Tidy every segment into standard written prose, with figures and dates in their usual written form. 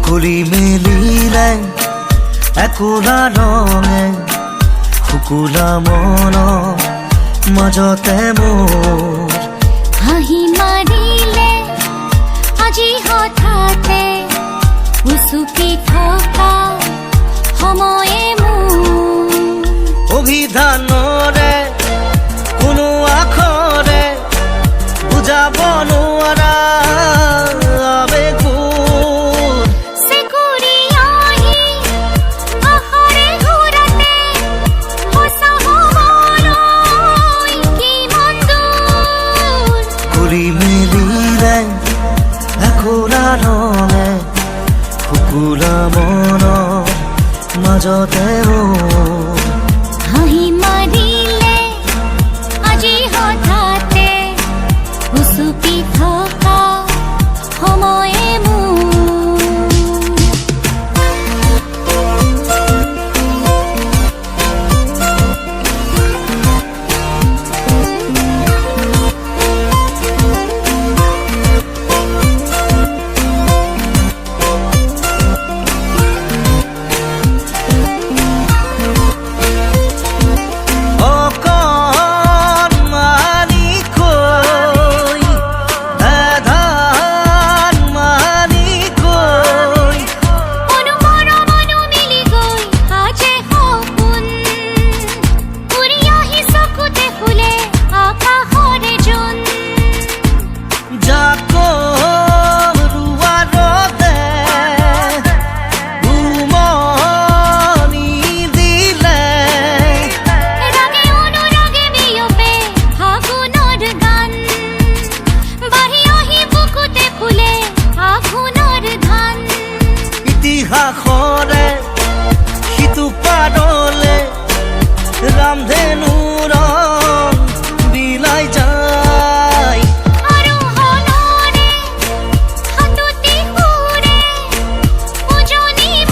কুলি মেলিলে একোলা ৰঙে শুকুলা মন মাজতে মোৰ হাঁহি মাৰিলে আজি হঠাতে উচুকি থকা সময়ে মোৰ অভিধানৰে কোনো আখৰে বুজাব নোৱাৰা আবেগবোৰ চেকুৰি আহি আশাৰে ঘূৰাতে সঁচা হ'বলৈ কিমান দূৰ কুলি মেলিলে একোলা ৰঙে শুকুলা মন মাজতে মোৰ হাঁহি মাৰিলে আজি হঠাতে উচুকি থকা সময়ে মোৰ ইতিহাসৰে সিটো পাৰলে ৰামধেনুৰ বিলাই যায় আৰু হলৰে হাততি সুৰে উজনিব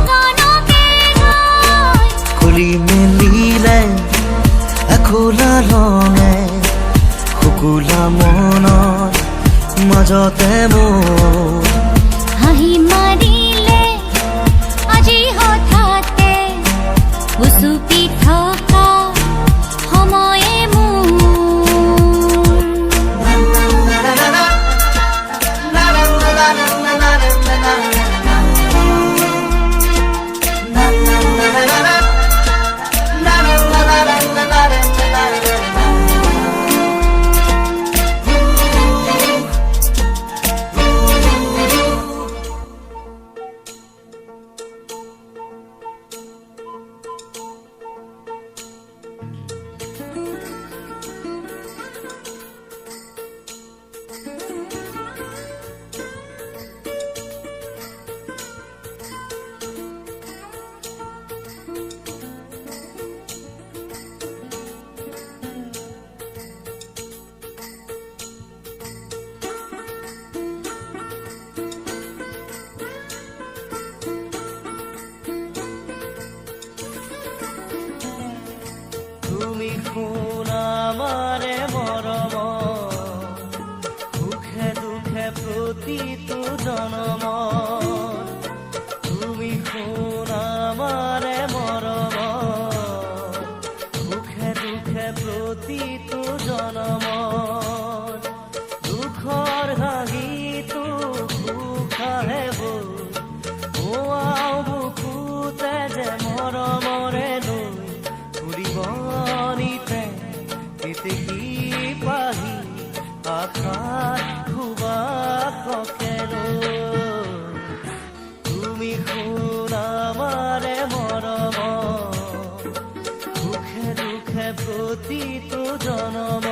গানকে গায় কুলি মেলিলে একোলা ৰঙে শুকুলা মনৰ মাজতে মোৰ হাঁহি মাৰিলে আজি হঠাতে উচুকি থকা সময়ে তুমি কোন আমাৰে মৰম সুখে দুখে প্ৰতিটো জনম তুমি কোন আমাৰে মৰম সুখে দুখে প্ৰতিটো জনম দুখৰ হাঁহিটো সুখ আহে বৌ বুকুতে যে মৰমৰে লৈ ফুৰিবনিতে কেতেকী পাহি আশাত সুবাসকে তুমি শুন আমাৰে মৰম সুখে দুখে প্ৰতিটো জনম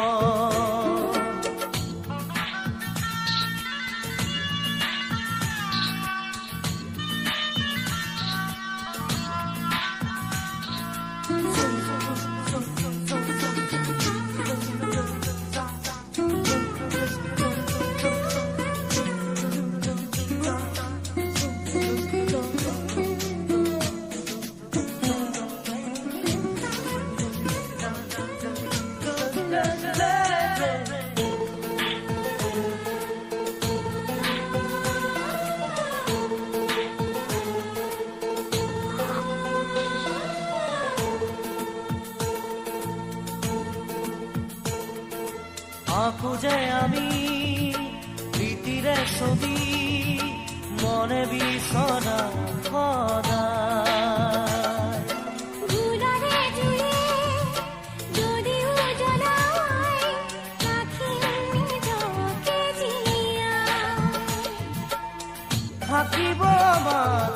আঁকো যে আমি প্ৰীতিৰে ছবি মনে বিচৰা সদায় ভুলৰে জুয়ে যদিও জ্বলাই ৰাখিম নিজকে জীয়াই থাকিব আমাৰ